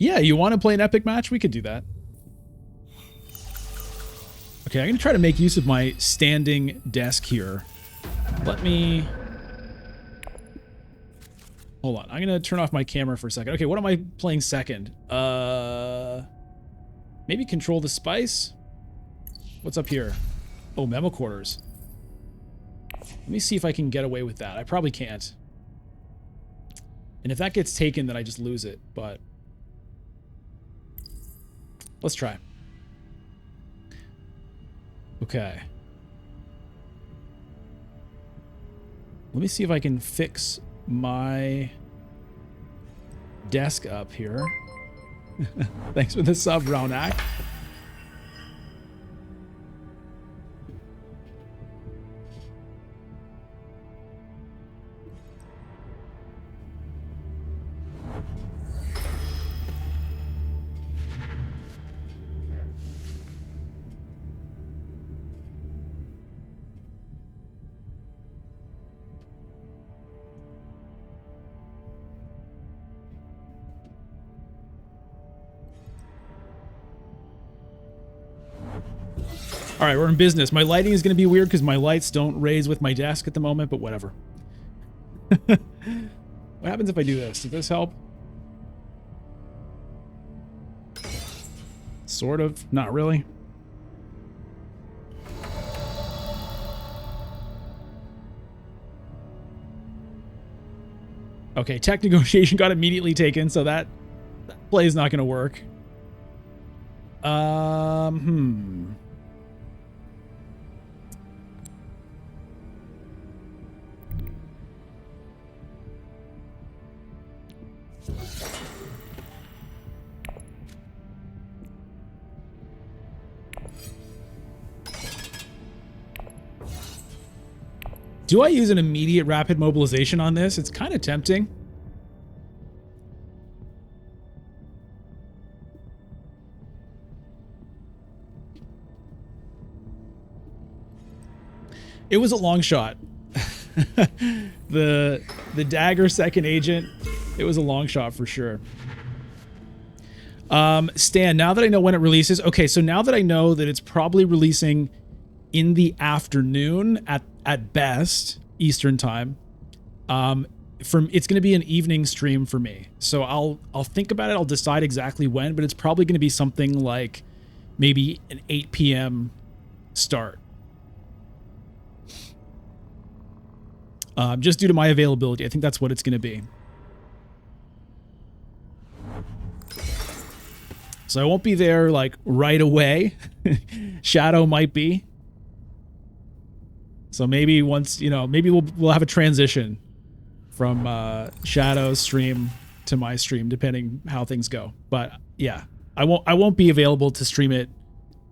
Yeah, you want to play an epic match? We could do that. Okay, I'm going to try to make use of my standing desk here. Let me... Hold on. I'm going to turn off my camera for a second. Okay, what am I playing second? Maybe Control the Spice? What's up here? Oh, Memo Quarters. Let me see if I can get away with that. I probably can't. And if that gets taken, then I just lose it, but... Let's try. Okay. Let me see if I can fix my desk up here. Thanks for the sub, Raunak. All right, we're in business. My lighting is going to be weird because my lights don't raise with my desk at the moment, but whatever. What happens if I do this? Does this help? Sort of. Not really. Okay, tech negotiation got immediately taken, so that play is not going to work. Do I use an immediate rapid mobilization on this? It's kind of tempting. It was a long shot. the dagger second agent, it was a long shot for sure. Stan, now that I know when it releases, okay, so now that I know that it's probably releasing in the afternoon at best, Eastern time, it's going to be an evening stream for me. So I'll think about it. I'll decide exactly when, but it's probably going to be something like maybe an 8 p.m. start. Just due to my availability. I think that's what it's going to be. So I won't be there like right away. Shadow might be. So maybe once, maybe we'll have a transition from Shadow's stream to my stream, depending how things go. But yeah, I won't be available to stream it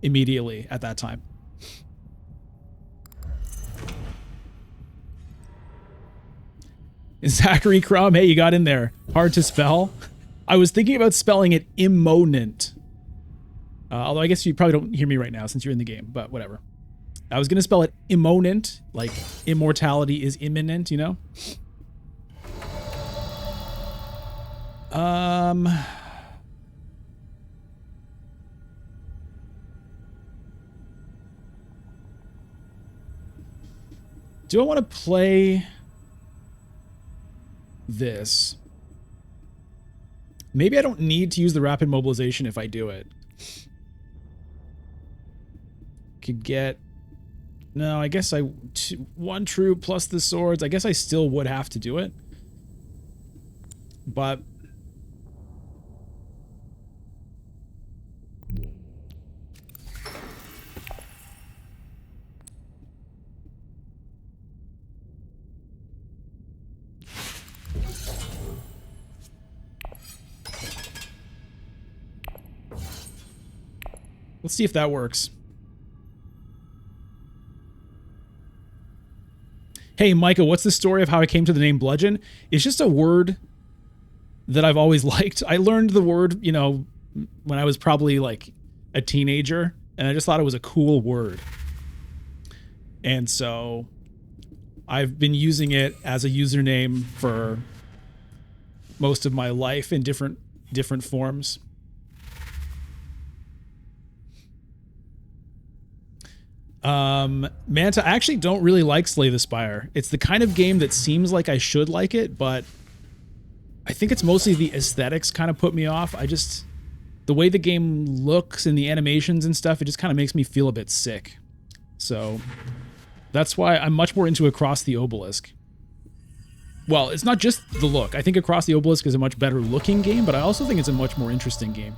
immediately at that time. Zachary Crum, hey, you got in there. Hard to spell. I was thinking about spelling it immonent. Although I guess you probably don't hear me right now since you're in the game, but whatever. I was going to spell it immonent, like immortality is imminent, Do I want to play this? Maybe I don't need to use the rapid mobilization if I do it. Could get... No, I guess one troop plus the swords. I guess I still would have to do it. But... let's see if that works. Hey, Micah, what's the story of how I came to the name Bludgeon? It's just a word that I've always liked. I learned the word, when I was probably like a teenager, and I just thought it was a cool word. And so I've been using it as a username for most of my life in different different forms. Manta, I actually don't really like Slay the Spire. It's the kind of game that seems like I should like it, but I think it's mostly the aesthetics kind of put me off. The way the game looks and the animations and stuff, it just kind of makes me feel a bit sick. So that's why I'm much more into Across the Obelisk. Well, it's not just the look. I think Across the Obelisk is a much better looking game, but I also think it's a much more interesting game.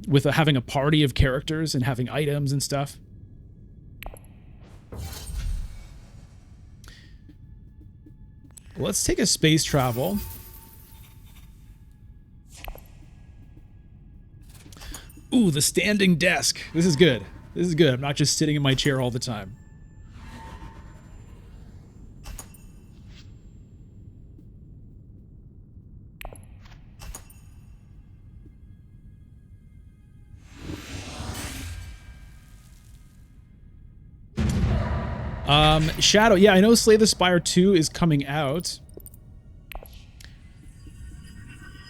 With having a party of characters and having items and stuff. Let's take a space travel. Ooh, the standing desk. This is good. This is good. I'm not just sitting in my chair all the time. Shadow. Yeah, I know Slay the Spire 2 is coming out.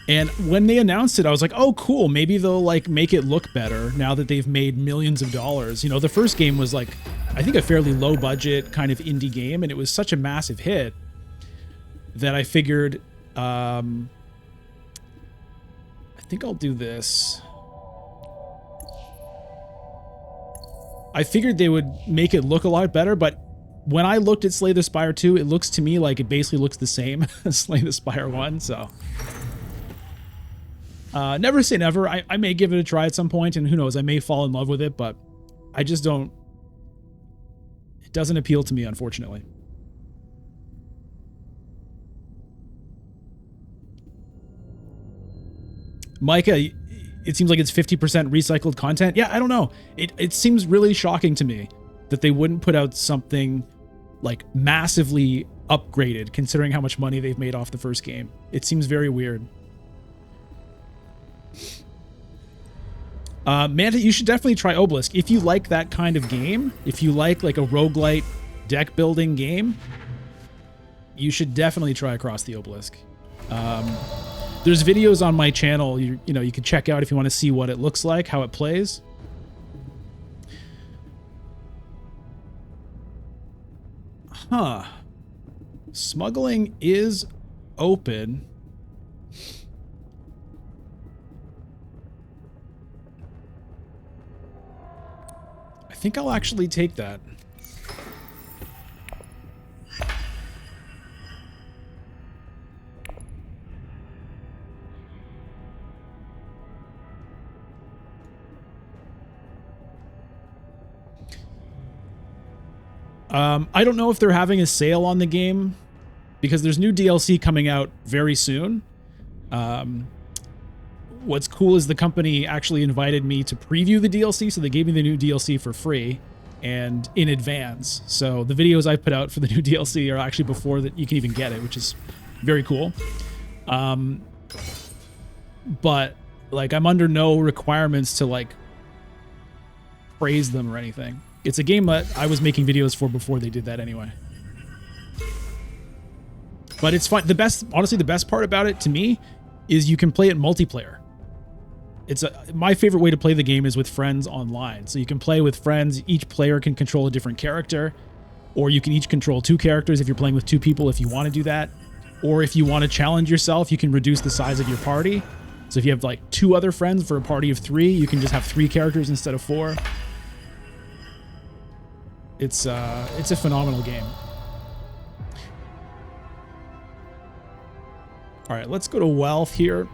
And when they announced it, I was like, oh, cool. Maybe they'll, like, make it look better now that they've made millions of dollars. You know, the first game was, like, I think a fairly low-budget kind of indie game, and it was such a massive hit that I figured, I think I'll do this. I figured they would make it look a lot better, but when I looked at Slay the Spire 2, it looks to me like it basically looks the same as Slay the Spire 1, so... never say never. I may give it a try at some point, and who knows, I may fall in love with it, but I just don't... It doesn't appeal to me, unfortunately. Micah, it seems like it's 50% recycled content. Yeah, I don't know. It seems really shocking to me that they wouldn't put out something, like, massively upgraded, considering how much money they've made off the first game. It seems very weird. Manta, you should definitely try Obelisk. If you like that kind of game, if you like a roguelite deck building game, you should definitely try Across the Obelisk. There's videos on my channel you know you can check out if you want to see what it looks like, how it plays. Huh. Smuggling is open. I think I'll actually take that. I don't know if they're having a sale on the game because there's new DLC coming out very soon. What's cool is the company actually invited me to preview the DLC, so they gave me the new DLC for free and in advance. So the videos I put out for the new DLC are actually before that you can even get it, which is very cool. But like I'm under no requirements to like praise them or anything. It's a game that I was making videos for before they did that anyway. But it's fun. Honestly, the best part about it to me is you can play it multiplayer. My favorite way to play the game is with friends online. So you can play with friends. Each player can control a different character, or you can each control 2 characters if you're playing with 2 people if you want to do that. Or if you want to challenge yourself, you can reduce the size of your party. So if you have like 2 other friends for a party of 3, you can just have 3 characters instead of 4. It's a phenomenal game. All right, let's go to wealth here.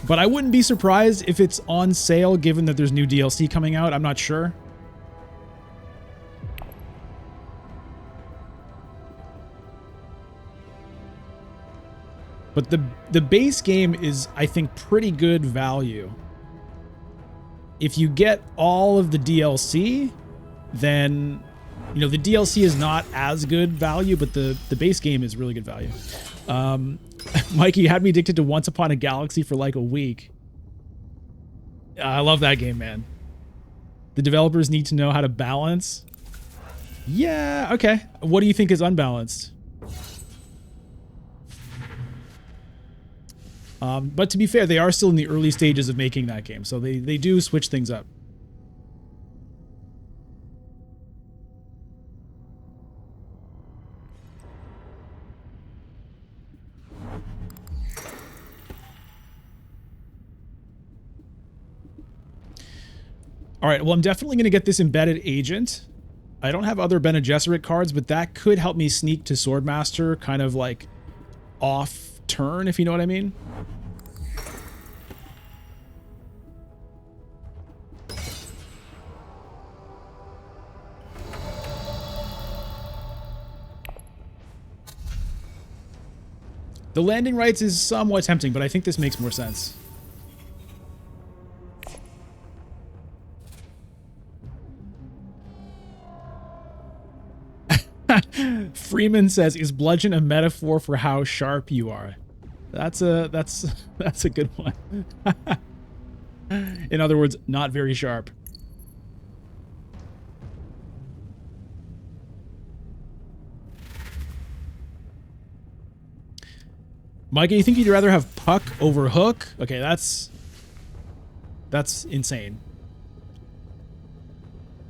But I wouldn't be surprised if it's on sale, given that there's new DLC coming out. I'm not sure. But the base game is, I think, pretty good value. If you get all of the DLC, then, you know, the DLC is not as good value, but the base game is really good value. Mikey, you had me addicted to Once Upon a Galaxy for like a week. I love that game, man. The developers need to know how to balance. Yeah, okay. What do you think is unbalanced? But to be fair, they are still in the early stages of making that game, so they do switch things up. All right, well, I'm definitely going to get this embedded agent. I don't have other Bene Gesserit cards, but that could help me sneak to Swordmaster kind of like off turn, if you know what I mean. The landing rights is somewhat tempting, but I think this makes more sense. Freeman says, "Is bludgeon a metaphor for how sharp you are?" That's a good one. In other words, not very sharp. Micah, you think you'd rather have Puck over Hook? Okay, that's insane.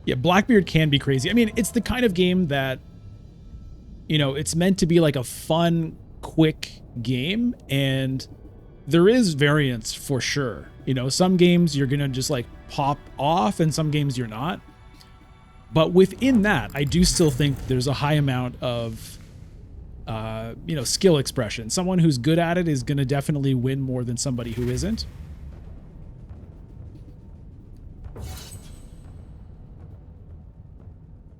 Yeah, Blackbeard can be crazy. I mean, it's the kind of game that, you know, it's meant to be like a fun, quick game, and there is variance for sure. You know, some games you're gonna just like pop off, and some games you're not. But within that, I do still think there's a high amount of, you know, skill expression. Someone who's good at it is gonna definitely win more than somebody who isn't.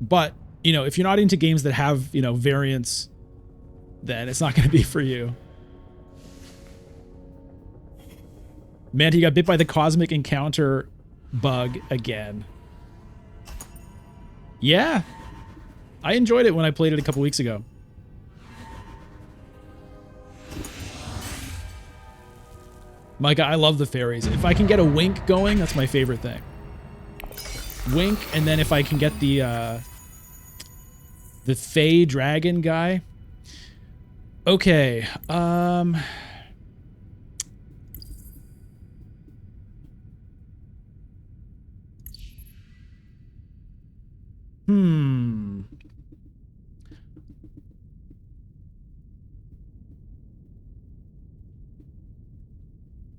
But, you know, if you're not into games that have, you know, variance, then it's not going to be for you. Man, he got bit by the cosmic encounter bug again. Yeah. I enjoyed it when I played it a couple weeks ago. Micah, I love the fairies. If I can get a wink going, that's my favorite thing. Wink, and then if I can get the Fey Dragon guy. Okay,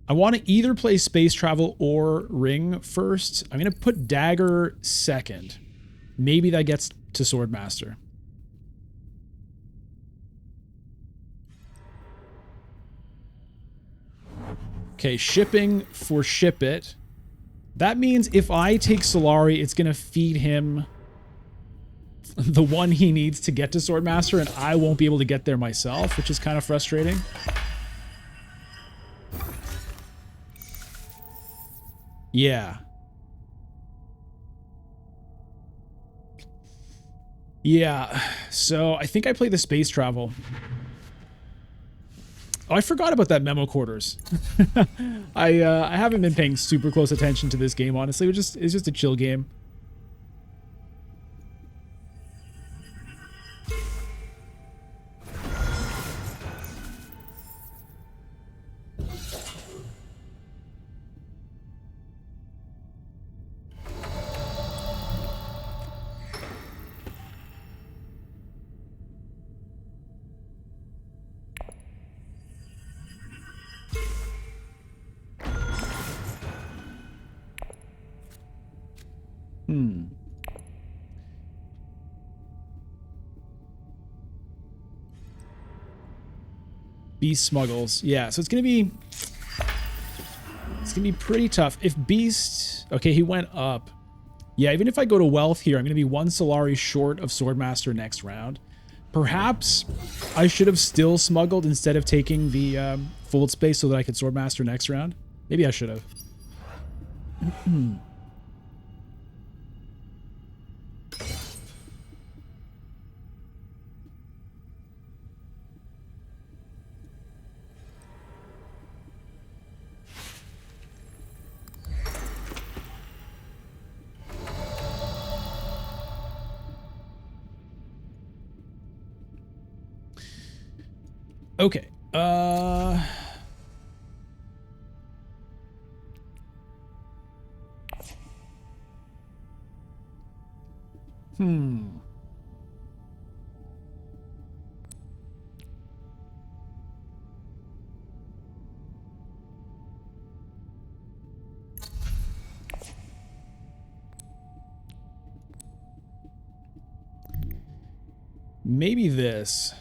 I want to either play Space Travel or Ring first. I'm going to put Dagger second. Maybe that gets to Swordmaster. Okay, shipping for Ship It. That means if I take Solari, it's going to feed him the one he needs to get to Swordmaster, and I won't be able to get there myself, which is kind of frustrating. Yeah. Yeah, so I think I play the Space Travel. Oh, I forgot about that memo quarters. I haven't been paying super close attention to this game, honestly. It's just a chill game. Beast smuggles. Yeah, so it's gonna be pretty tough. If Beast, okay, he went up. Yeah, even if I go to Wealth here, I'm gonna be one Solari short of Swordmaster next round. Perhaps I should have still smuggled instead of taking the Fold Space so that I could Swordmaster next round. Maybe I should have. Okay. Hmm. Maybe this.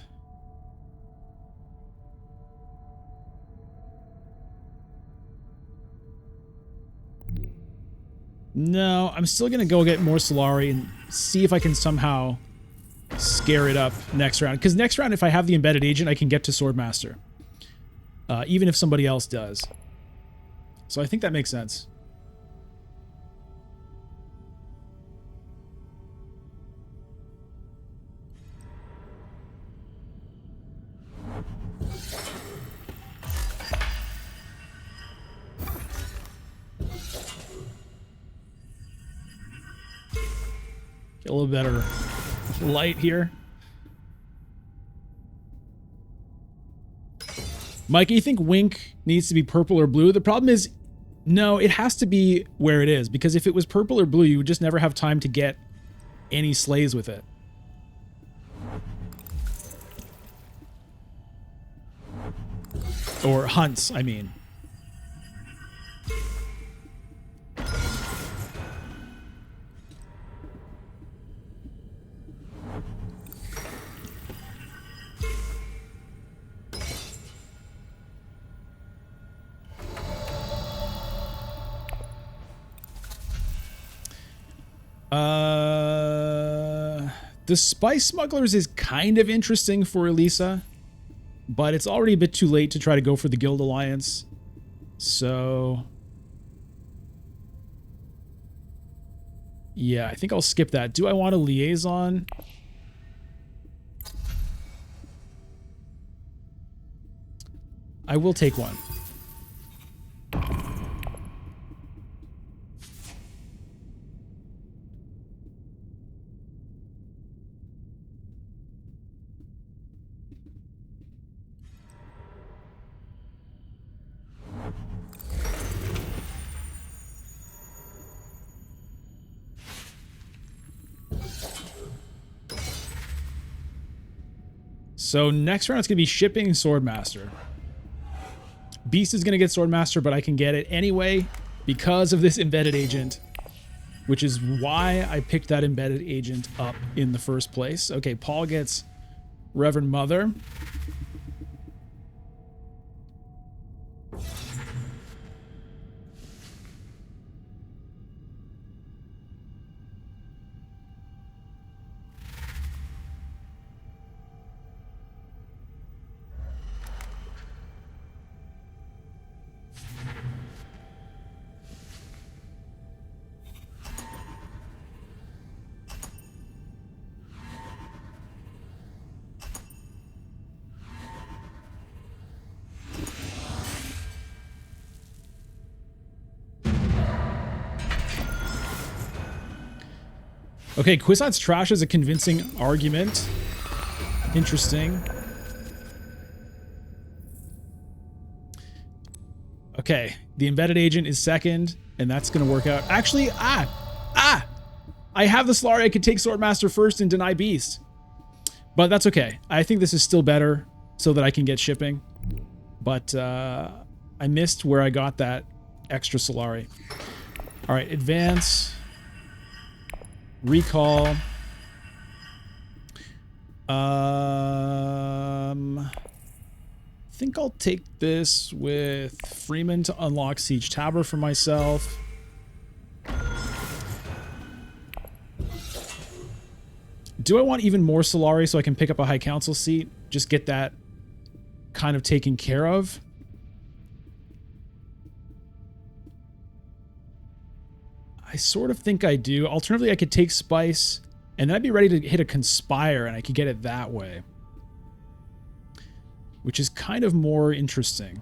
No, I'm still going to go get more Solari and see if I can somehow scare it up next round. Because next round, if I have the embedded agent, I can get to Swordmaster. Even if somebody else does. So I think that makes sense. Get a little better light here. Mike, you think Wink needs to be purple or blue? The problem is, no, it has to be where it is. Because if it was purple or blue, you would just never have time to get any slays with it. Or hunts, I mean. The Spice Smugglers is kind of interesting for Ilesa, but it's already a bit too late to try to go for the Guild Alliance. So yeah, I think I'll skip that. Do I want a liaison? I will take one. So next round it's going to be shipping Swordmaster. Beast is going to get Swordmaster, but I can get it anyway because of this embedded agent, which is why I picked that embedded agent up in the first place. Okay, Paul gets Reverend Mother. Okay, Kwisatz Trash is a convincing argument. Interesting. Okay, the embedded agent is second, and that's going to work out. Actually, I have the Solari. I could take Swordmaster first and deny Beast. But that's okay. I think this is still better so that I can get shipping. But I missed where I got that extra Solari. All right, advance. Recall. I think I'll take this with Freeman to unlock Siege Tabor for myself. Do I want even more Solari so I can pick up a High Council seat? Just get that kind of taken care of? I sort of think I do. Alternatively, I could take Spice, and then I'd be ready to hit a Conspire, and I could get it that way. Which is kind of more interesting.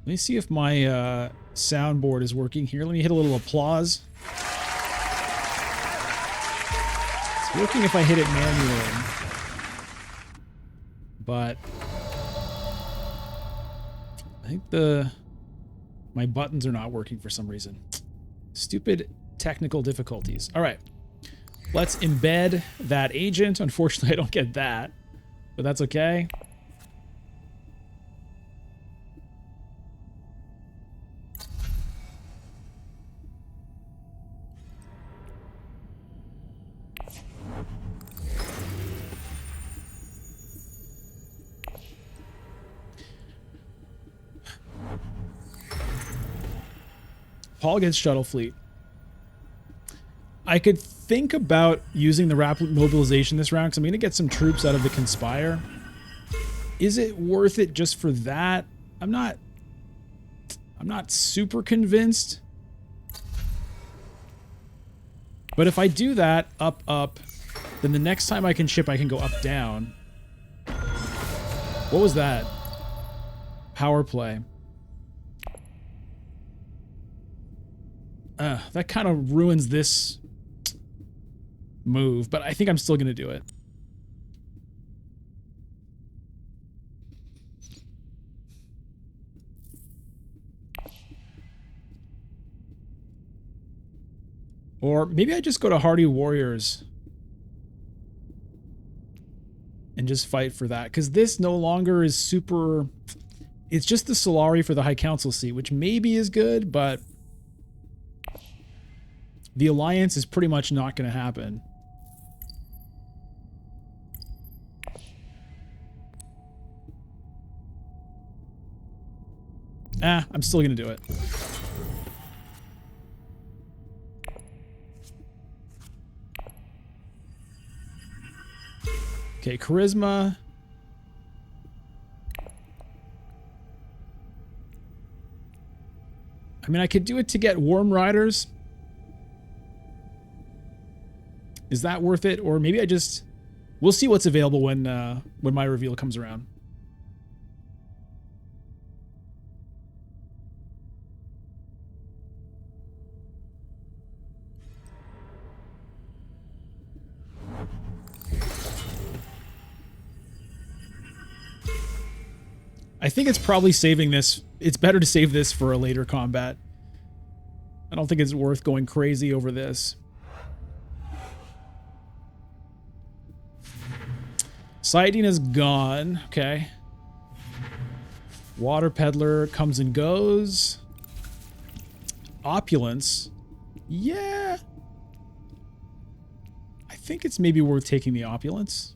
Let me see if my soundboard is working here. Let me hit a little applause. It's working if I hit it manually. But I think my buttons are not working for some reason. Stupid technical difficulties. All right. Let's embed that agent. Unfortunately, I don't get that, but that's okay. Paul gets shuttle fleet. I could think about using the rapid mobilization this round because I'm going to get some troops out of the Conspire. Is it worth it just for that? I'm not super convinced. But if I do that, up, up, then the next time I can ship, I can go up, down. What was that? Power play. That kind of ruins this move, but I think I'm still going to do it. Or maybe I just go to Hardy Warriors and just fight for that, because this no longer is super... It's just the Solari for the High Council seat, which maybe is good, but the alliance is pretty much not going to happen. I'm still going to do it. Okay, charisma. I mean, I could do it to get Worm Riders. Is that worth it? Or maybe I just... We'll see what's available when my reveal comes around. I think it's probably saving this. It's better to save this for a later combat. I don't think it's worth going crazy over this. Siding is gone. Okay. Water Peddler comes and goes. Opulence. Yeah. I think it's maybe worth taking the Opulence.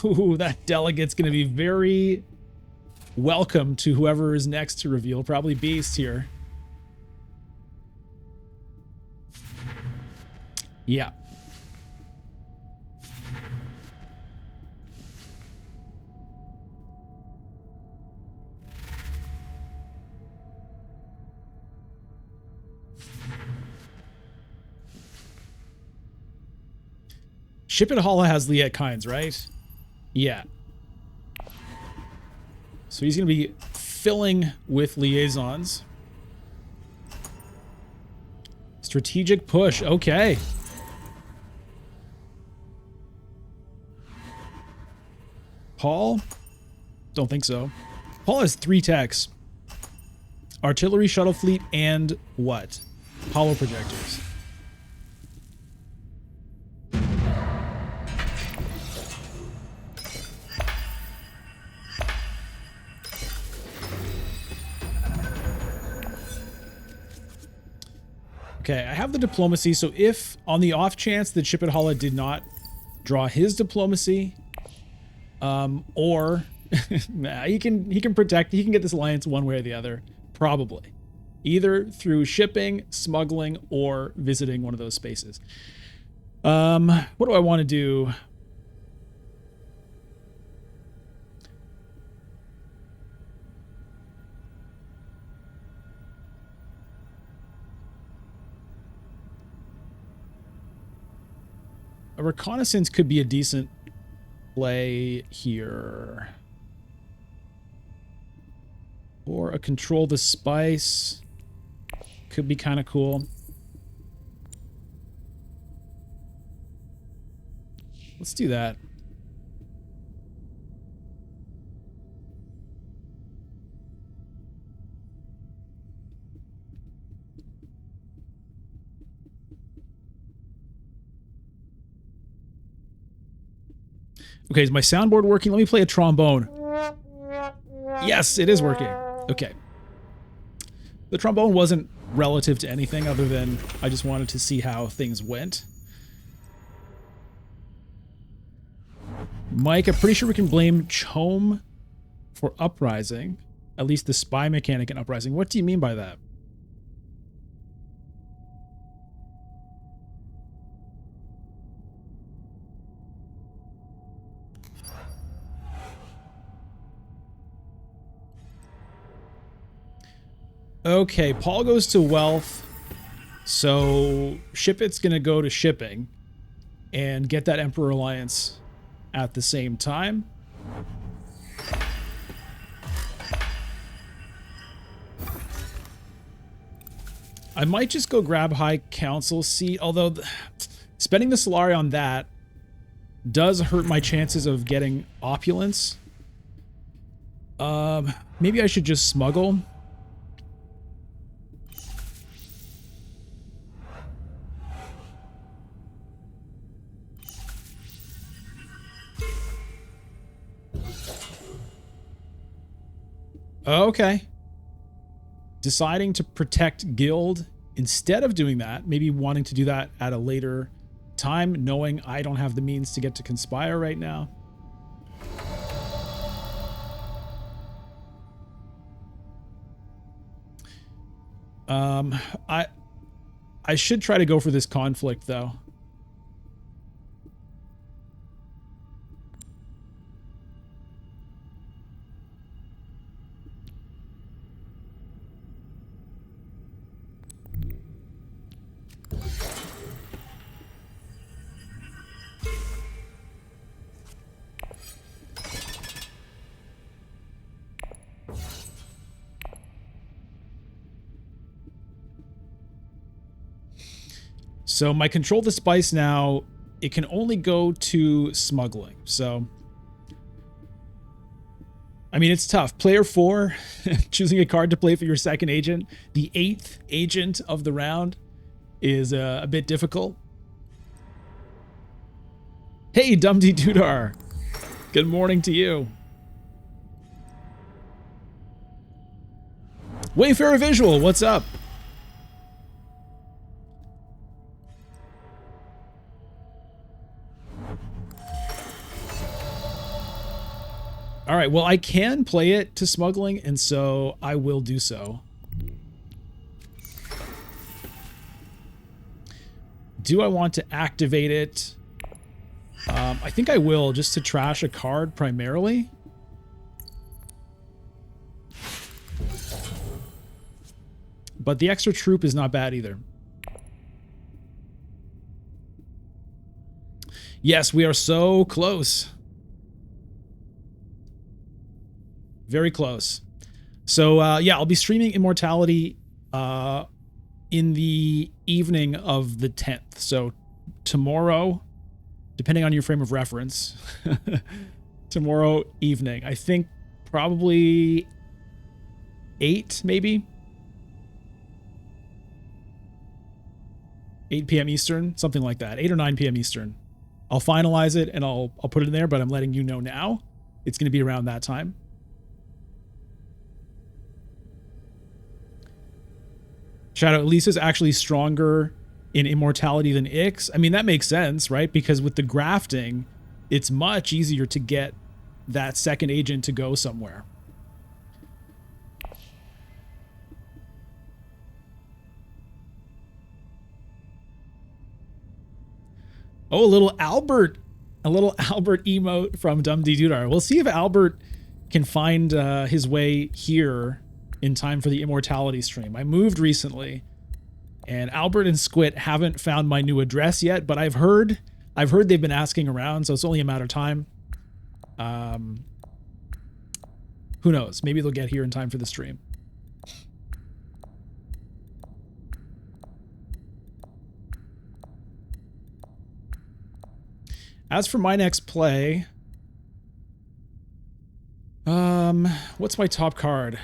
Ooh, that delegate's going to be very welcome to whoever is next to reveal. Probably Beast here. Yeah. Ship It Hala has Liet Kynes, right? Yeah. So he's going to be filling with liaisons. Strategic push. Okay. Paul? Don't think so. Paul has 3 techs. Artillery, shuttle fleet, and what? Hollow projectors. Okay, I have the diplomacy, so if on the off chance that Ship at Hala did not draw his diplomacy, or nah, he can protect, he can get this alliance one way or the other, probably. Either through shipping, smuggling, or visiting one of those spaces. What do I want to do? A reconnaissance could be a decent play here. Or a control the spice. Could be kind of cool. Let's do that. Okay, is my soundboard working? Let me play a trombone. Yes, it is working. Okay. The trombone wasn't relative to anything other than I just wanted to see how things went. Mike, I'm pretty sure we can blame Chome for Uprising. At least the spy mechanic in Uprising. What do you mean by that? Okay, Paul goes to wealth, so Shipit's going to go to shipping and get that Emperor Alliance at the same time. I might just go grab High Council seat, although spending the Solari on that does hurt my chances of getting opulence. Maybe I should just smuggle. Okay. Deciding to protect guild instead of doing that, maybe wanting to do that at a later time, knowing I don't have the means to get to conspire right now. I should try to go for this conflict though. So my control the spice now, it can only go to smuggling. So, I mean, it's tough. Player 4, choosing a card to play for your second agent, the 8th agent of the round, is a bit difficult. Hey, Dumdy Dudar. Good morning to you. Wayfarer Visual, what's up? All right, well, I can play it to smuggling, and so I will do so. Do I want to activate it? I think I will, just to trash a card primarily. But the extra troop is not bad either. Yes, we are so close. Very close. So, yeah, I'll be streaming Immortality in the evening of the 10th. So, tomorrow, depending on your frame of reference, tomorrow evening. I think probably 8, maybe? 8 p.m. Eastern, something like that. 8 or 9 p.m. Eastern. I'll finalize it and I'll put it in there, but I'm letting you know now. It's going to be around that time. Shadow, Elisa's actually stronger in immortality than Ix. I mean, that makes sense, right? Because with the grafting, it's much easier to get that second agent to go somewhere. Oh, a little Albert emote from Dum Dee Dudar. We'll see if Albert can find his way here in time for the immortality stream. I moved recently, and Albert and Squit haven't found my new address yet, but I've heard they've been asking around, so it's only a matter of time. Who knows? Maybe they'll get here in time for the stream. As for my next play, what's my top card?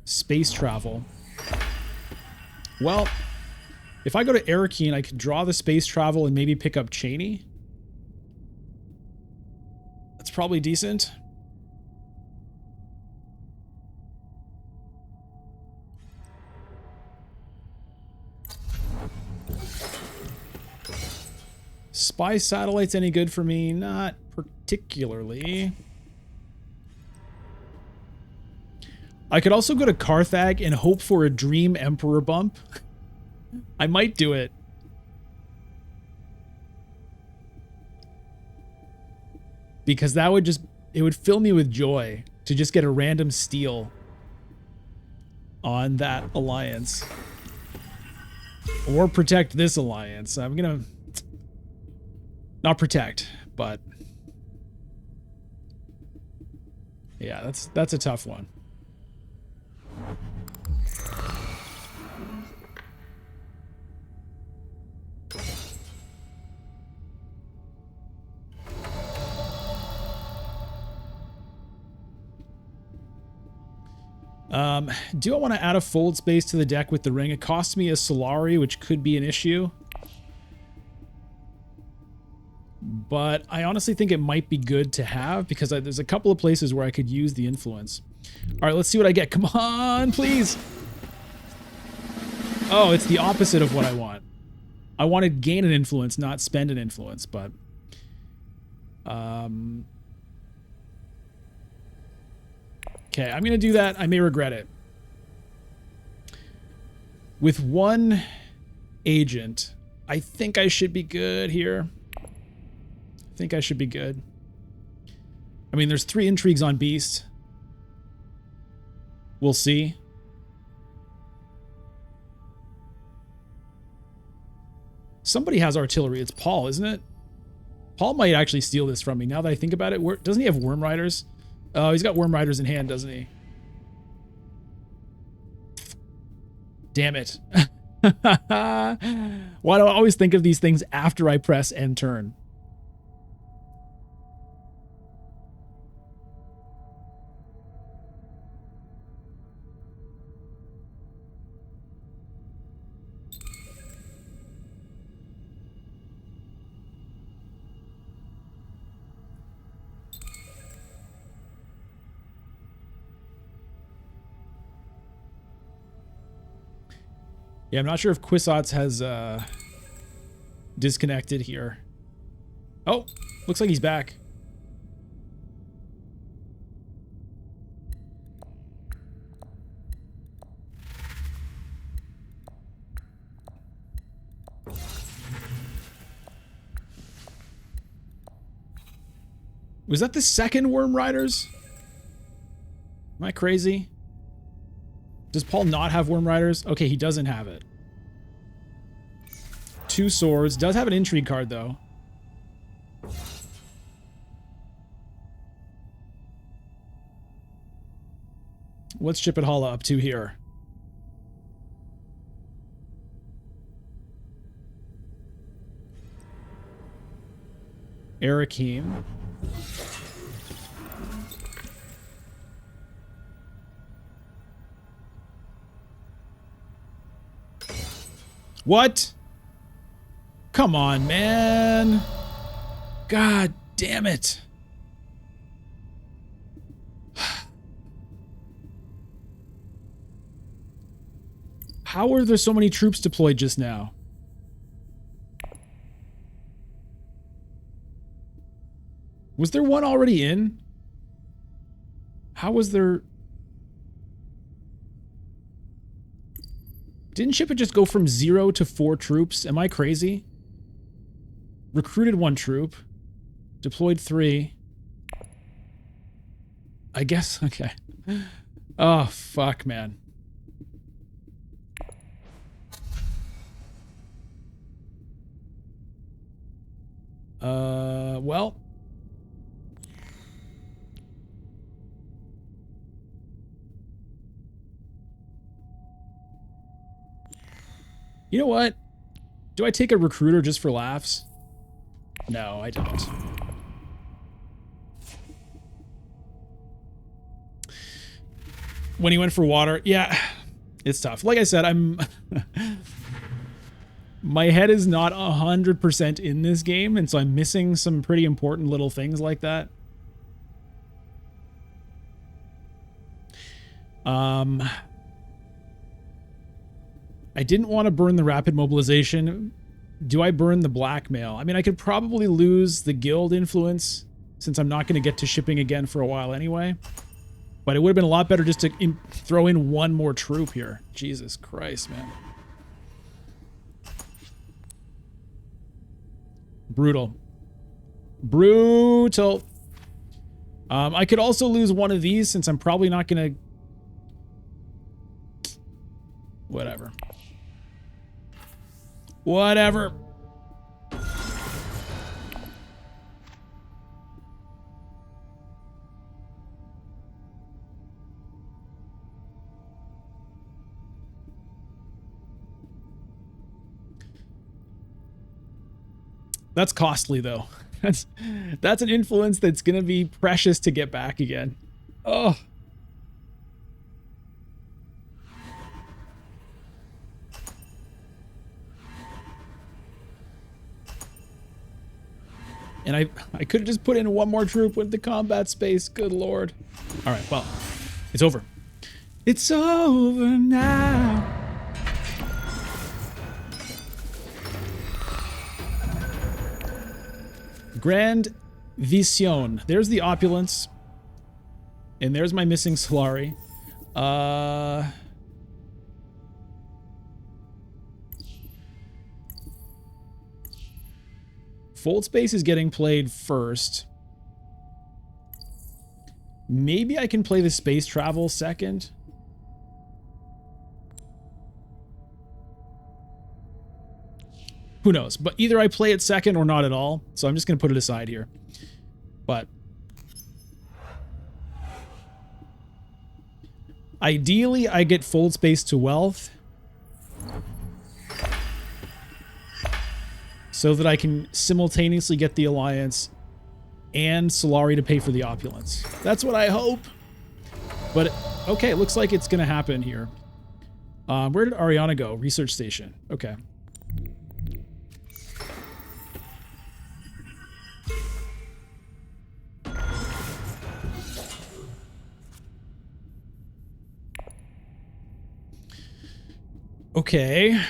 Space travel. Well, if I go to Arakeen, I could draw the space travel and maybe pick up Cheney. That's probably decent. Spy satellites any good for me? Not particularly. I could also go to Carthag and hope for a Dream Emperor bump. I might do it. Because that would it would fill me with joy to just get a random steal on that alliance. Or protect this alliance. I'm gonna... Not protect, but... Yeah, that's a tough one. Do I want to add a fold space to the deck with the ring? It costs me a Solari, which could be an issue. But I honestly think it might be good to have because there's a couple of places where I could use the influence. All right, let's see what I get. Come on, please. Oh, it's the opposite of what I want. I wanted gain an influence, not spend an influence, but... Okay, I'm going to do that. I may regret it. With one agent, I think I should be good here. I think I should be good. I mean, there's 3 intrigues on Beast. We'll see. Somebody has artillery. It's Paul, isn't it? Paul might actually steal this from me. Now that I think about it, doesn't he have Worm Riders? Oh, he's got Worm Riders in hand, doesn't he? Damn it. Why do I always think of these things after I press end turn? Yeah, I'm not sure if Kwisatz has disconnected here. Oh, looks like he's back. Was that the second Worm Riders? Am I crazy? Does Paul not have Worm Riders? Okay, he doesn't have it. 2 swords. Does have an intrigue card, though. What's Chip and Holla up to here? Arakim. What? Come on, man. God damn it. How are there so many troops deployed just now? Was there one already in? How was there... Didn't ship it just go from 0 to 4 troops? Am I crazy? Recruited 1 troop. Deployed 3. I guess, okay. Oh, fuck, man. Well... You know what? Do I take a recruiter just for laughs? No, I don't. When he went for water, yeah, it's tough. Like I said, I'm... My head is not 100% in this game, and so I'm missing some pretty important little things like that. I didn't want to burn the rapid mobilization. Do I burn the blackmail? I mean, I could probably lose the guild influence since I'm not going to get to shipping again for a while anyway. But it would have been a lot better just to throw in 1 more troop here. Jesus Christ, man. Brutal. Brutal. I could also lose 1 of these since I'm probably not going to... Whatever. Whatever. That's costly, though. That's an influence that's going to be precious to get back again. Oh. And I could have just put in 1 more troop with the combat space. Good lord. All right, well, it's over. It's over now. Grand Vision. There's the opulence. And there's my missing Solari. Fold Space is getting played first. Maybe I can play the space travel second. Who knows? But either I play it second or not at all. So I'm just going to put it aside here. But ideally, I get Fold Space to wealth so that I can simultaneously get the Alliance and Solari to pay for the opulence. That's what I hope. But, okay, it looks like it's going to happen here. Where did Ariana go? Research station. Okay. Okay.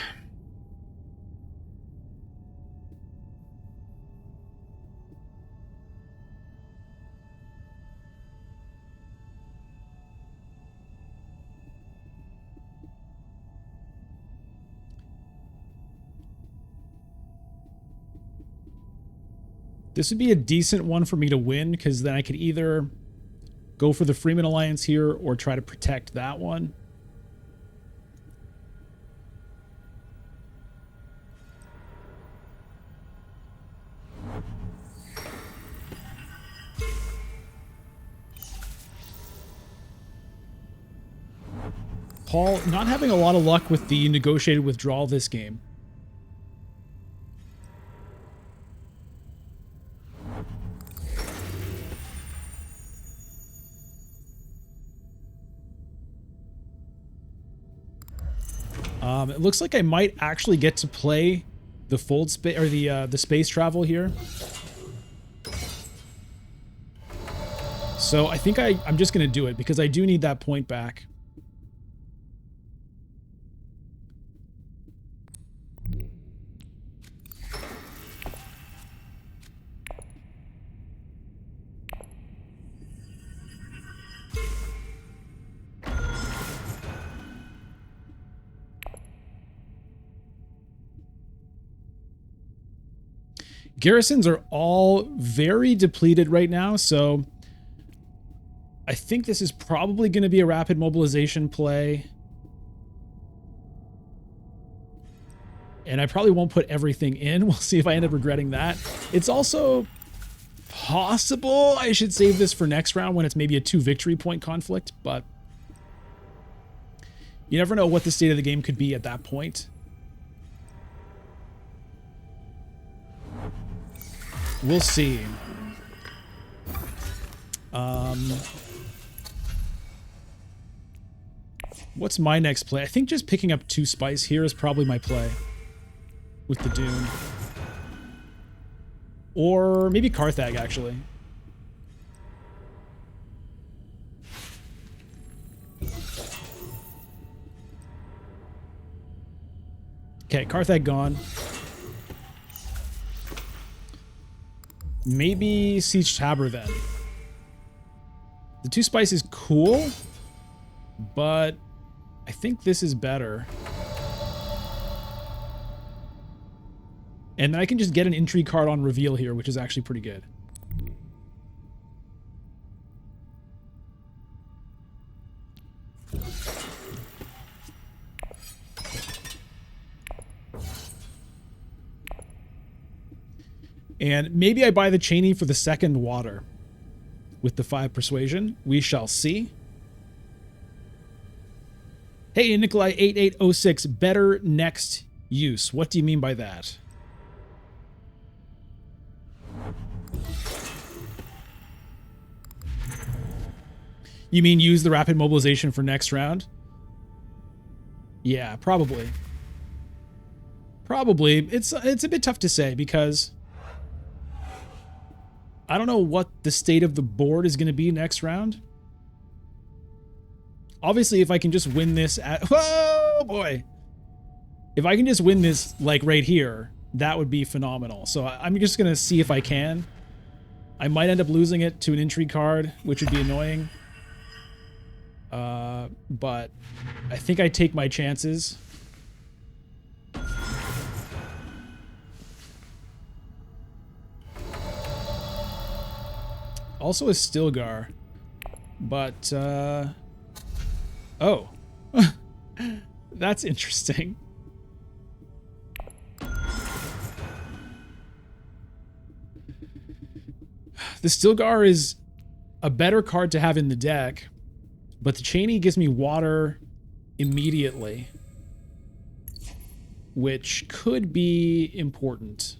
This would be a decent one for me to win, because then I could either go for the Freeman Alliance here or try to protect that one. Paul, not having a lot of luck with the negotiated withdrawal this game. It looks like I might actually get to play the fold space or the space travel here. So I think I'm just going to do it because I do need that point back. Garrisons are all very depleted right now, so I think this is probably going to be a rapid mobilization play. And I probably won't put everything in. We'll see if I end up regretting that. It's also possible I should save this for next round when it's maybe a 2 victory point conflict, but you never know what the state of the game could be at that point. We'll see. What's my next play? I think just picking up 2 spice here is probably my play with the Dune. Or maybe Carthag, actually. Okay, Carthag gone. Maybe Siege Tabor then. The 2 spice is cool, but I think this is better. And then I can just get an intrigue card on reveal here, which is actually pretty good. And maybe I buy the Cheney for the 2nd water with the 5 persuasion. We shall see. Hey, Nikolai 8806, better next use. What do you mean by that? You mean use the rapid mobilization for next round? Yeah, probably. Probably. It's a bit tough to say because I don't know what the state of the board is going to be next round. Obviously, if I can just win this at... Whoa, boy! If I can just win this, like, right here, that would be phenomenal. So I'm just going to see if I can. I might end up losing it to an intrigue card, which would be annoying. But I think I take my chances. Also a Stilgar. But, oh. That's interesting. The Stilgar is a better card to have in the deck, but the Cheney gives me water immediately, which could be important.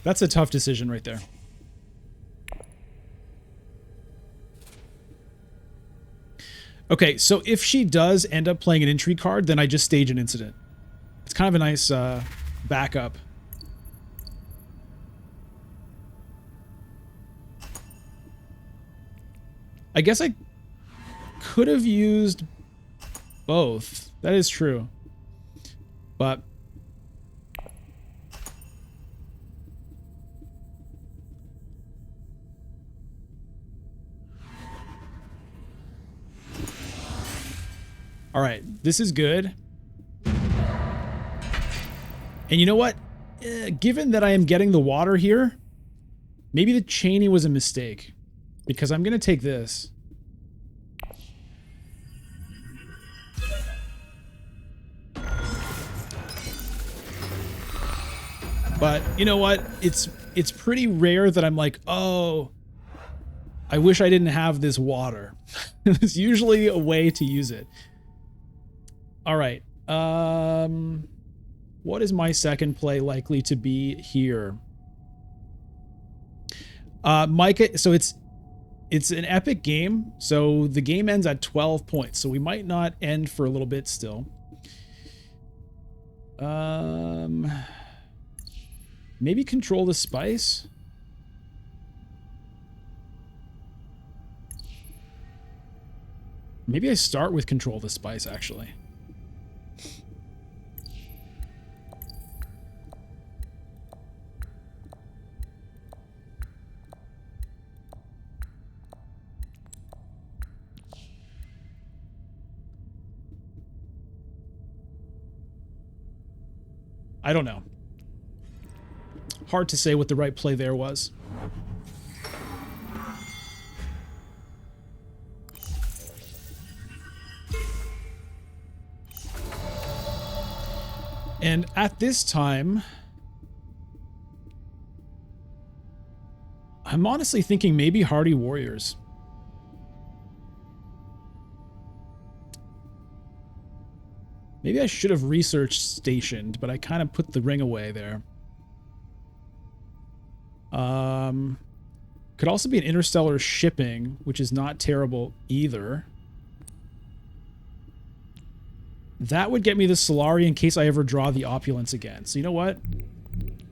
That's a tough decision right there. Okay, so if she does end up playing an intrigue card, then I just stage an incident. It's kind of a nice backup. I guess I could have used both. That is true. But all right, this is good. And you know what? Given that I am getting the water here, maybe the Cheney was a mistake. Because I'm going to take this. But you know what? It's pretty rare that I'm like, oh, I wish I didn't have this water. There's usually a way to use it. All right. What is my second play likely to be here? Micah, so it's an epic game. So the game ends at 12 points. So we might not end for a little bit still. Maybe control the spice. Maybe I start with control the spice, actually. I don't know. Hard to say what the right play there was. And at this time, I'm honestly thinking maybe Hardy Warriors. Maybe I should have research stationed, but I kind of put the ring away there. Could also be an interstellar shipping, which is not terrible either. That would get me the Solari in case I ever draw the Opulence again. So you know what?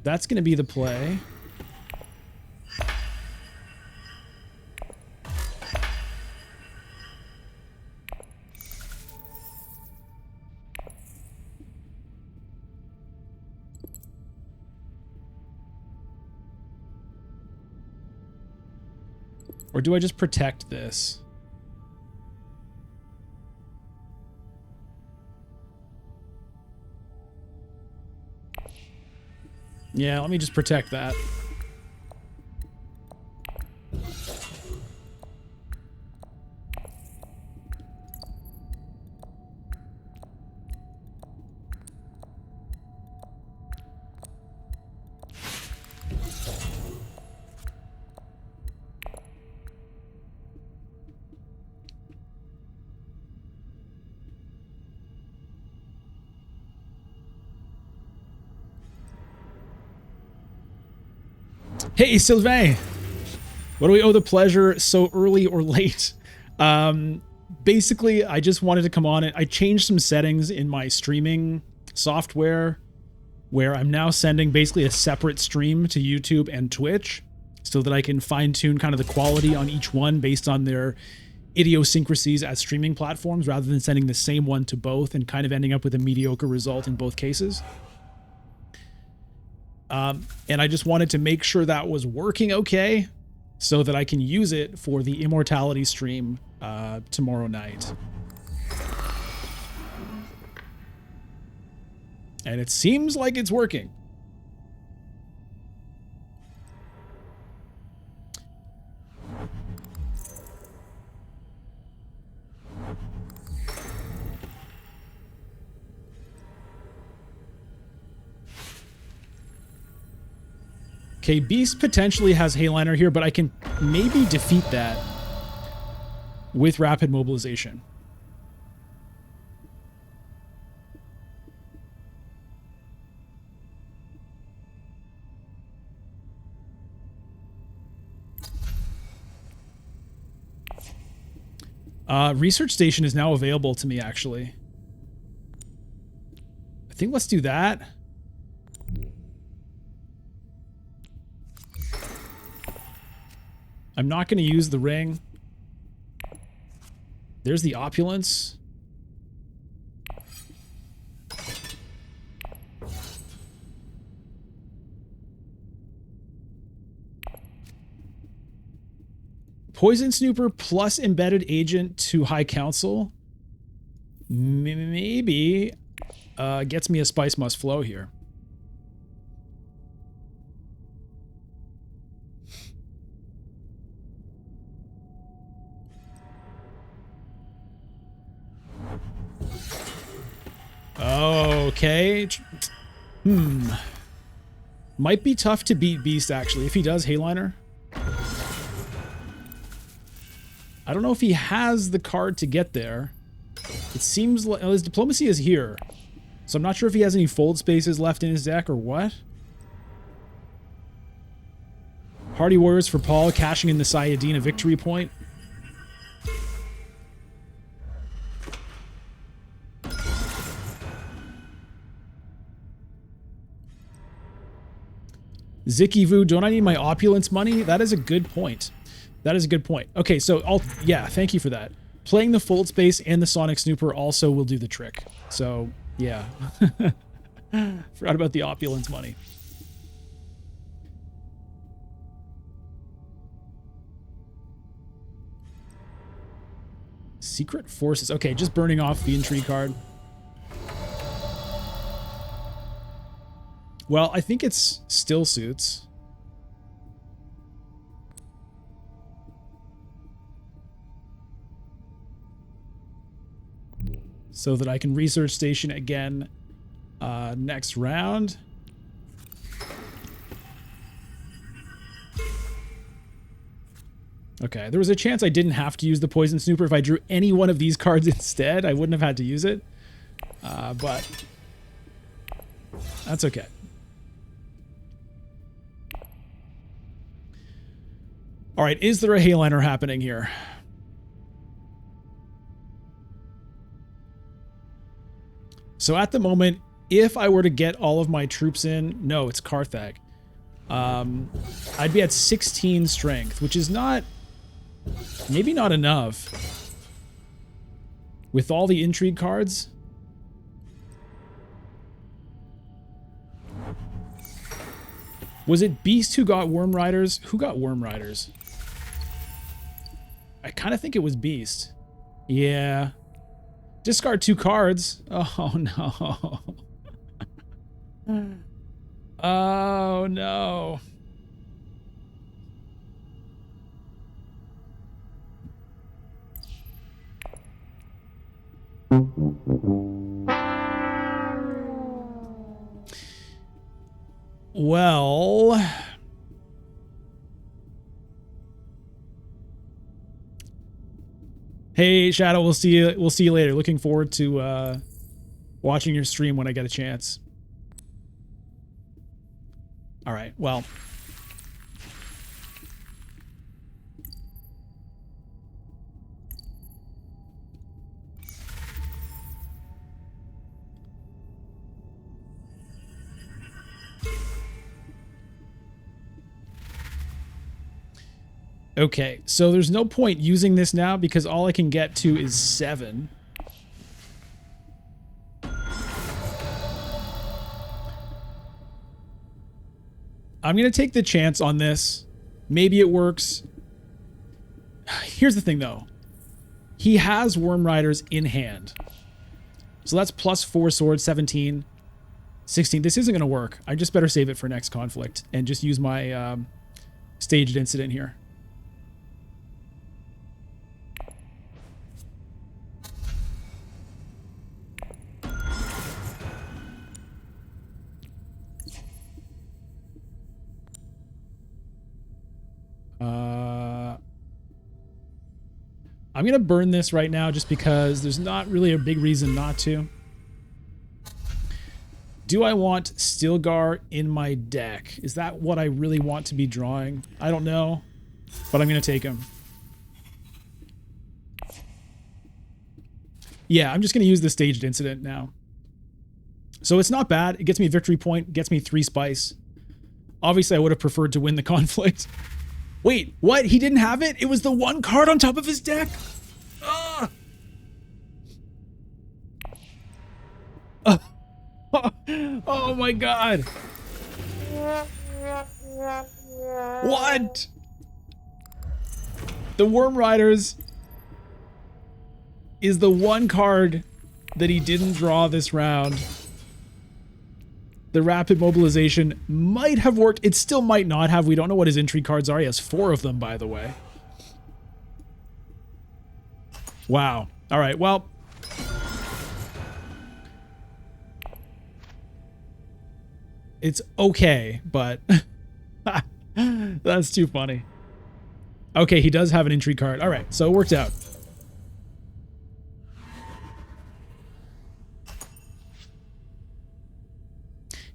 That's going to be the play. Or do I just protect this? Yeah, let me just protect that. Hey, Sylvain! What do we owe the pleasure so early or late? Basically, I just wanted to come on it. I changed some settings in my streaming software where I'm now sending basically a separate stream to YouTube and Twitch so that I can fine-tune kind of the quality on each one based on their idiosyncrasies as streaming platforms rather than sending the same one to both and kind of ending up with a mediocre result in both cases. And I just wanted to make sure that was working okay so that I can use it for the Immortality stream tomorrow night. And it seems like it's working. Okay, Beast potentially has Hayliner here, but I can maybe defeat that with rapid mobilization. Research Station is now available to me, actually. I think let's do that. I'm not going to use the ring. There's the Opulence. Poison Snooper plus Embedded Agent to High Council. Maybe gets me a Spice Must Flow here. Okay. Might be tough to beat Beast, actually, if he does Hayliner. I don't know if he has the card to get there. It seems like his Diplomacy is here. So I'm not sure if he has any fold spaces left in his deck or what. Hardy Warriors for Paul, cashing in the Sayadina victory point. Zikivu, don't I need my Opulence money? That is a good point. That is a good point. Okay, so yeah, thank you for that. playing the Fold Space and the Sonic Snooper also will do the trick. So, yeah. Forgot about the opulence money. Secret Forces. Okay, just burning off the Intrigue card. Well, I think it's still suits. So that I can research station again next round. Okay, there was a chance I didn't have to use the Poison Snooper. If I drew any one of these cards instead, I wouldn't have had to use it. But that's okay. All right, is there a Hayliner happening here? So at the moment, if I were to get all of my troops in, no, it's Carthag. I'd be at 16 strength, which is not, maybe not enough. With all the intrigue cards. Was it Beast who got Worm Riders? Who got Worm Riders? I kind of think it was Beast. Yeah. Discard 2 cards. Oh, no. Oh, no. Well... Hey, Shadow, we'll see you later. Looking forward to watching your stream when I get a chance. All right, well. Okay, so there's no point using this now because all I can get to is 7. I'm going to take the chance on this. Maybe it works. Here's the thing, though. He has Worm Riders in hand. So that's plus 4 swords, 17, 16. This isn't going to work. I just better save it for next conflict and just use my staged incident here. I'm going to burn this right now just because there's not really a big reason not to. Do I want Stilgar in my deck? Is that what I really want to be drawing? I don't know, but I'm going to take him. Yeah, I'm just going to use the staged incident now. So it's not bad. It gets me a victory point, gets me 3 spice. Obviously, I would have preferred to win the conflict. Wait, what? He didn't have it? It was the 1 card on top of his deck? Ah! Oh my god. What? The Worm Riders is the 1 card that he didn't draw this round. The rapid mobilization might have worked. It still might not have. We don't know what his intrigue cards are. He has 4 of them, by the way. Wow. All right, well. It's okay, but that's too funny. Okay, he does have an intrigue card. All right, so it worked out.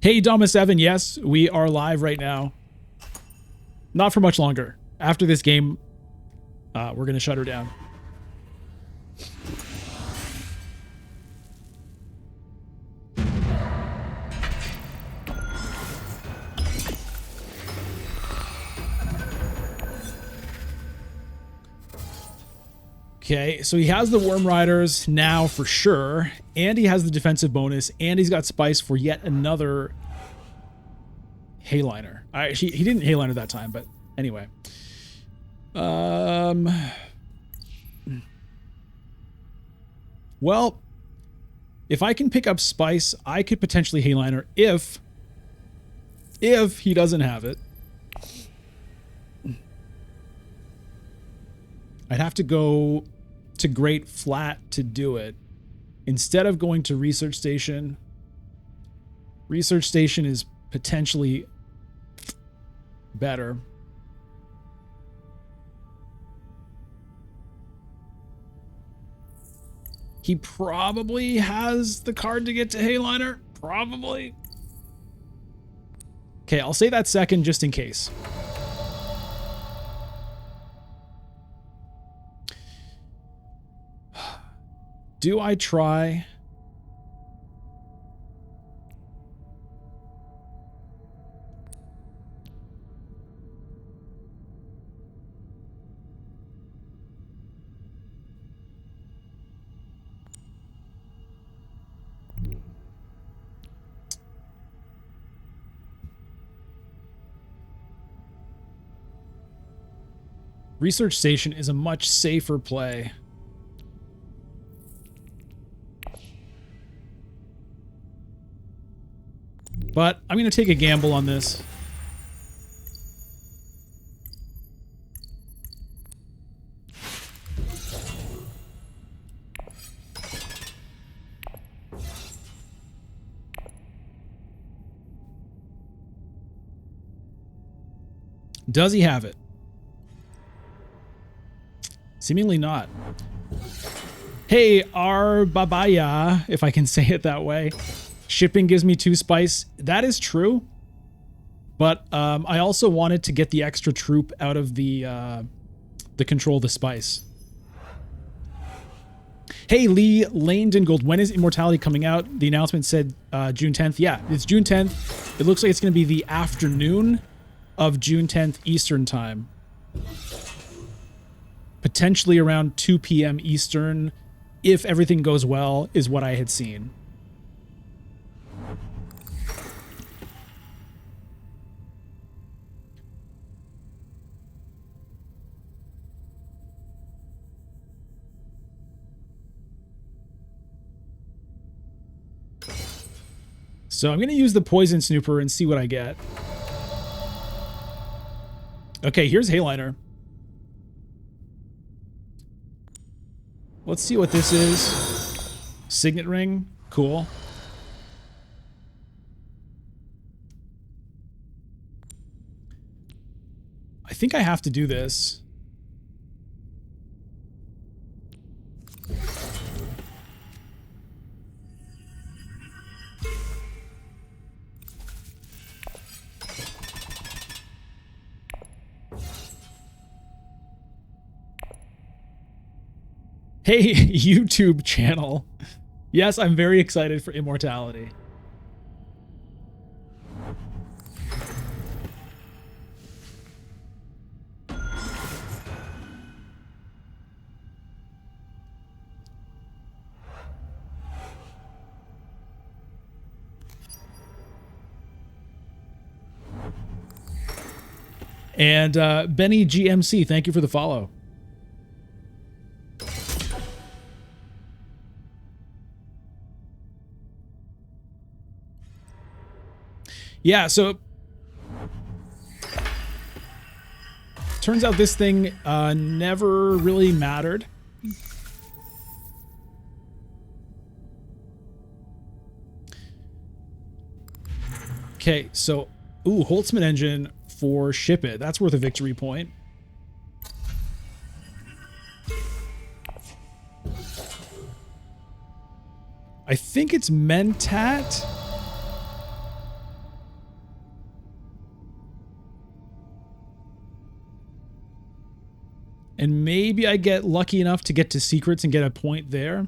Hey, Dama7, yes, we are live right now. Not for much longer. After this game, we're going to shut her down. Okay, so he has the Worm Riders now for sure, and he has the defensive bonus, and he's got Spice for yet another Hayliner. He didn't Hayliner that time, but anyway. Well, if I can pick up Spice, I could potentially Hayliner if he doesn't have it. I'd have to go to Great Flat to do it. Instead of going to Research Station. Research Station is potentially better. He probably has the card to get to Hayliner. Probably. Okay, I'll say that second just in case. Do I try? Research Station is a much safer play. But I'm going to take a gamble on this. Does he have it? Seemingly not. Hey, Arbabaya, if I can say it that way. Shipping gives me 2 spice. That is true. But I also wanted to get the extra troop out of the control of the spice. Hey, Lee Langdon-Gold, when is Immortality coming out? The announcement said June 10th. Yeah, it's June 10th. It looks like it's going to be the afternoon of June 10th Eastern time. Potentially around 2 p.m. Eastern, if everything goes well, is what I had seen. So I'm going to use the Poison Snooper and see what I get. Okay, here's Hayliner. Let's see what this is. Signet Ring. Cool. I think I have to do this. Hey, YouTube channel. Yes, I'm very excited for Immortality. And Benny GMC, thank you for the follow. Yeah, so turns out this thing never really mattered. Okay, so ooh, Holtzman engine for Ship It. That's worth a victory point. I think it's Mentat. And maybe I get lucky enough to get to secrets and get a point there.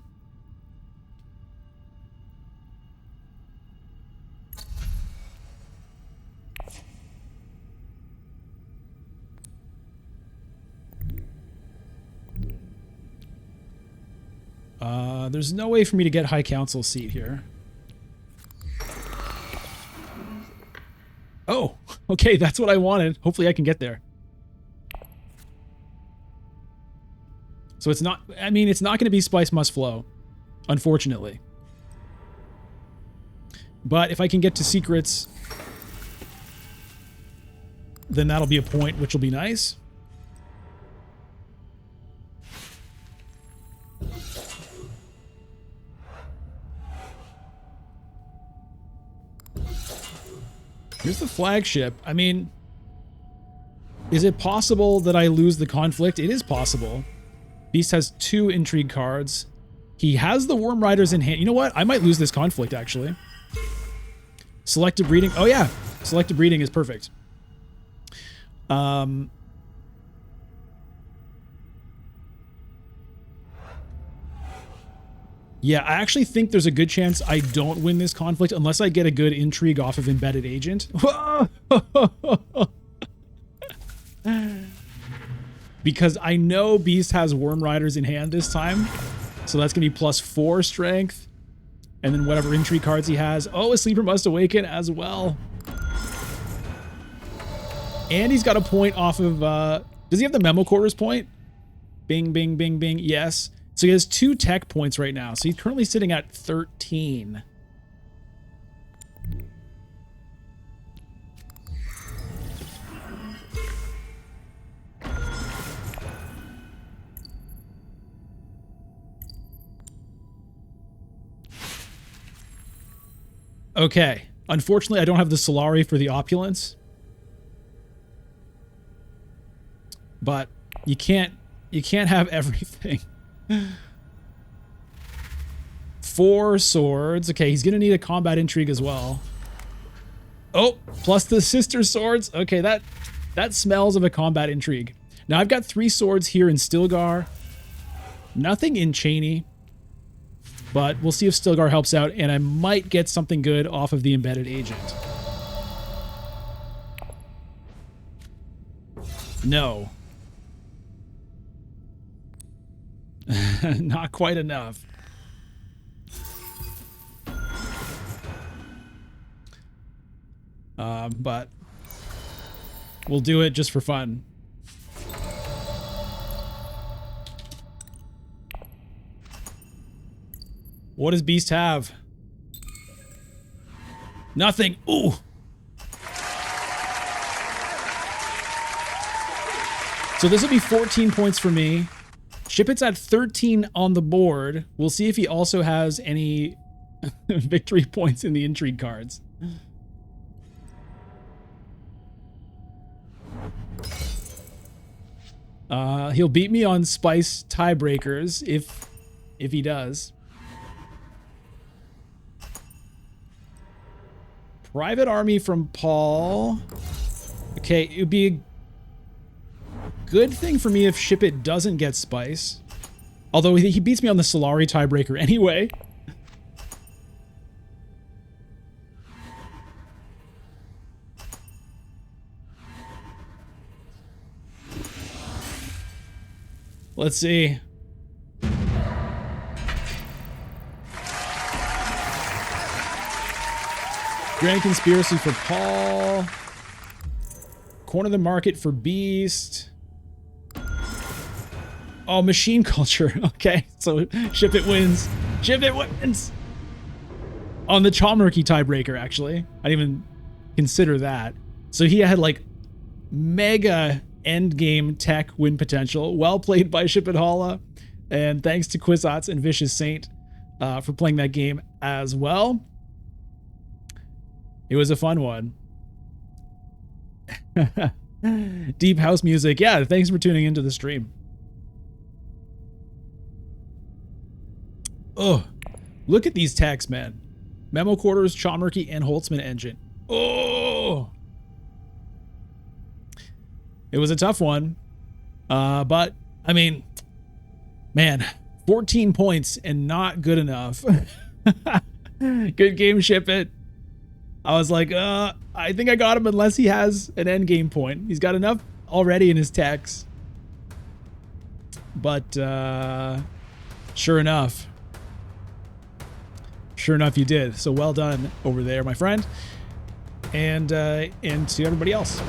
There's no way for me to get High Council seat here. Oh, okay, that's what I wanted. Hopefully I can get there. So it's not, I mean, it's not going to be Spice Must Flow, unfortunately. But if I can get to secrets, then that'll be a point, which will be nice. Here's the flagship. I mean, is it possible that I lose the conflict? It is possible. Beast has 2 intrigue cards. He has the Worm Riders in hand. You know what? I might lose this conflict, actually. Selective breeding. Oh, yeah. Selective breeding is perfect. Yeah, I actually think there's a good chance I don't win this conflict unless I get a good intrigue off of Embedded Agent. Because I know Beast has Worm Riders in hand this time. So that's going to be +4 strength. And then whatever intrigue cards he has. Oh, a Sleeper Must Awaken as well. And he's got a point off of... does he have the Memo Quarters point? Bing, bing, bing, bing. Yes. So he has 2 tech points right now. So he's currently sitting at 13. Okay. Unfortunately, I don't have the Solari for the Opulence. But you can't have everything. 4 swords. Okay, he's gonna need a combat intrigue as well. Oh, plus the sister swords. Okay, that smells of a combat intrigue. Now I've got 3 swords here in Stilgar. Nothing in Cheney. But we'll see if Stilgar helps out, and I might get something good off of the Embedded Agent. No. Not quite enough. But we'll do it just for fun. What does Beast have? Nothing. Ooh. So this will be 14 points for me. Shipit's at 13 on the board. We'll see if he also has any victory points in the intrigue cards. He'll beat me on Spice tiebreakers if he does. Private army from Paul. Okay, it would be a good thing for me if Shipit doesn't get Spice. Although he beats me on the Solari tiebreaker anyway. Let's see. Grand Conspiracy for Paul. Corner the Market for Beast. Oh, Machine Culture. Okay, so Shipit wins. Shipit wins! On the Chalmurky tiebreaker, actually. I didn't even consider that. So he had, like, mega endgame tech win potential. Well played by Shipit Halla. And thanks to Quizats and Vicious Saint for playing that game as well. It was a fun one. Deep house music. Yeah, thanks for tuning into the stream. Oh, look at these techs, man. Memo Quarters, Chalmurky, and Holtzman engine. Oh! It was a tough one. But, I mean, man, 14 points and not good enough. Good game, Shipit. I was like, I think I got him unless he has an end game point. He's got enough already in his techs. But, sure enough, Sure enough, you did. So well done over there, my friend. And to everybody else.